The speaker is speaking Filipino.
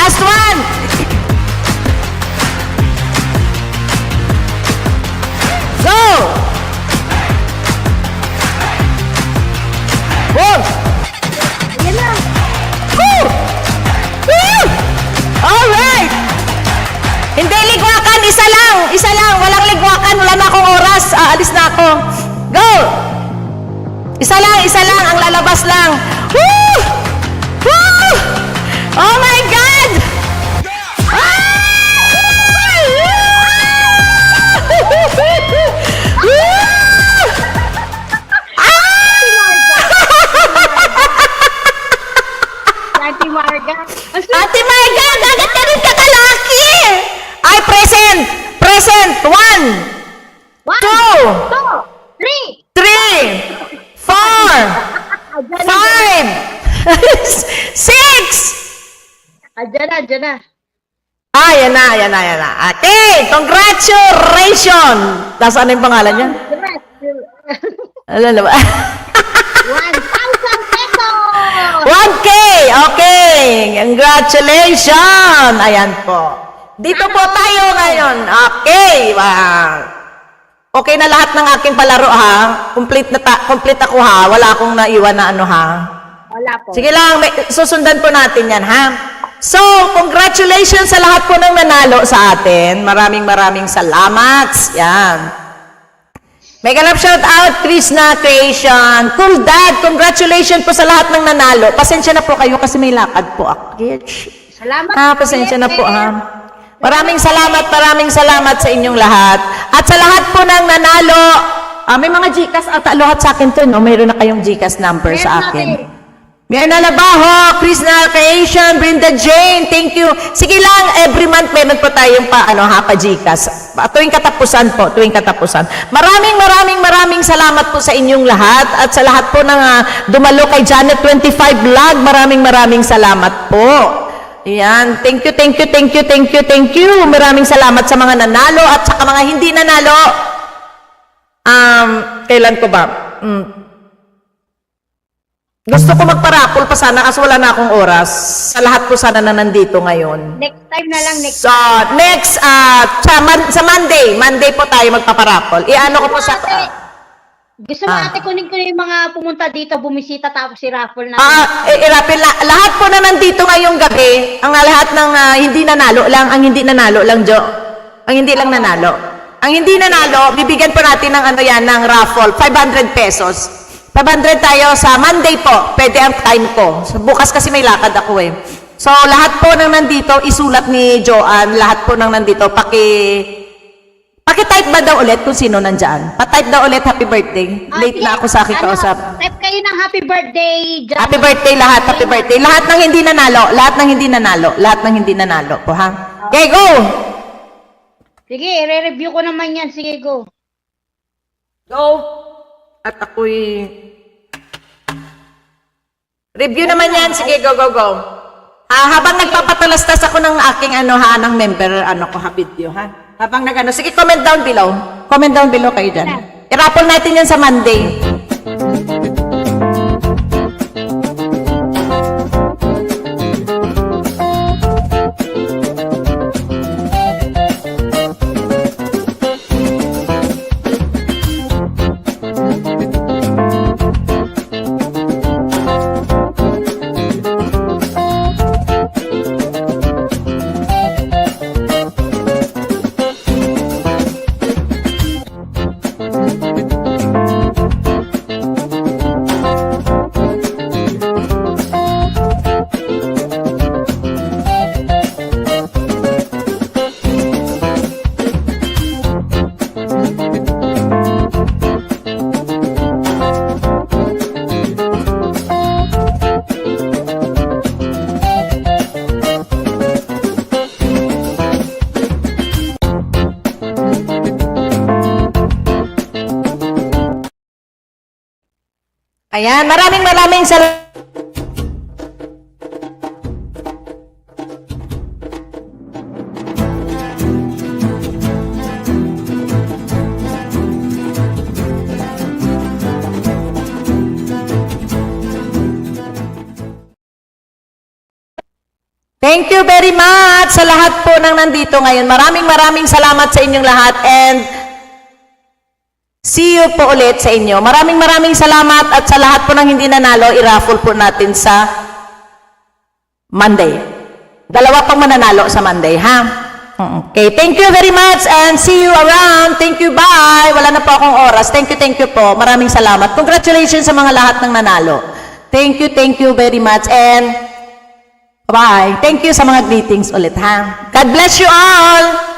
Last one! Go! Woo! Yan na. Woo! Woo! Alright! Hindi ligwakan, isa lang. Isa lang, walang ligwakan. Wala na akong oras. Aalis na ako. Go! Isa lang. Ang lalabas lang. Woo! Woo! Oh my God! Ate Marga. Ate Marga, dagat ka rin kakalaki! Ay, present! Present! 1, 1, 2, 3. 3, 4, 5, 6! Adyan na. Yan na. Okay, congratulations! Nasaan yung pangalan niya? Alam ba? 1,000 pesos! 1K! Okay! Congratulations! Ayan po. Dito po tayo ngayon. Okay. Wow. Okay na lahat ng aking palaro ha. Complete ako ha. Wala akong naiwan na ano ha. Wala po. Sige lang, susundan po natin yan ha. So, congratulations sa lahat po ng nanalo sa atin. Maraming salamat. Yan. Mega love shout out, Krishna Creation. Cool Dad, congratulations po sa lahat ng nanalo. Pasensya na po kayo kasi may lakad po ako. Salamat. Pasensya na po ha. Maraming salamat sa inyong lahat. At sa lahat po ng nanalo, may mga GCash ata lahat sa akin to, no? Mayroon na kayong GCash number sa akin. Mirna Labaho, Krishna Creation, Brenda Jane, thank you. Sige lang, every month meron po tayong pa GCash. Tuwing katapusan. Maraming salamat po sa inyong lahat at sa lahat po ng dumalo kay Janet 25 Vlog. Maraming salamat po. Ayan, thank you. Maraming salamat sa mga nanalo at sa mga hindi nanalo. Kailan ko ba? Gusto ko magparapol pa sana kasi wala na akong oras. Sa lahat po sana na nandito ngayon. Next time na lang, So, next, sa Monday po tayo magpaparapol. Iano ko po sa... Gusto mo ate kunin ko yung mga pumunta dito, bumisita tapos si raffle na. Lahat po na nandito ngayong gabi, ang lahat ng hindi nanalo lang, ang hindi nanalo lang, Jo. Ang hindi lang nanalo. Ang hindi nanalo, bibigyan po natin ng ng raffle, 500 pesos. 500 tayo sa Monday po. Pwede ang time ko. So, bukas kasi may lakad ako eh. So, lahat po nang nandito, isulat ni Joanne, lahat po nang nandito, paki-type ba daw ulit kung sino nandyan? Pa-type daw ulit, happy birthday. Late na ako sa aking kausap. Type kayo ng happy birthday. Happy birthday lahat, happy birthday. Lahat ng hindi nanalo po, ha? Okay, go! Sige, i-review ko naman yan. Sige, go. Go! At ako'y... Review naman yan. Sige, go. Habang nagpapatalastas ako ng aking ng member, video, ha? Habang sige, comment down below. Comment down below kayo dyan. I-raffle natin yan sa Monday. Ayan, maraming salamat. Thank you very much sa lahat po ng nandito ngayon. Maraming salamat sa inyong lahat and see you po ulit sa inyo. Maraming salamat at sa lahat po ng hindi nanalo, i-raffle po natin sa Monday. Dalawa pang mananalo sa Monday, ha? Okay, thank you very much and see you around. Thank you, bye. Wala na po akong oras. Thank you po. Maraming salamat. Congratulations sa mga lahat ng nanalo. Thank you very much and bye. Thank you sa mga greetings ulit, ha? God bless you all!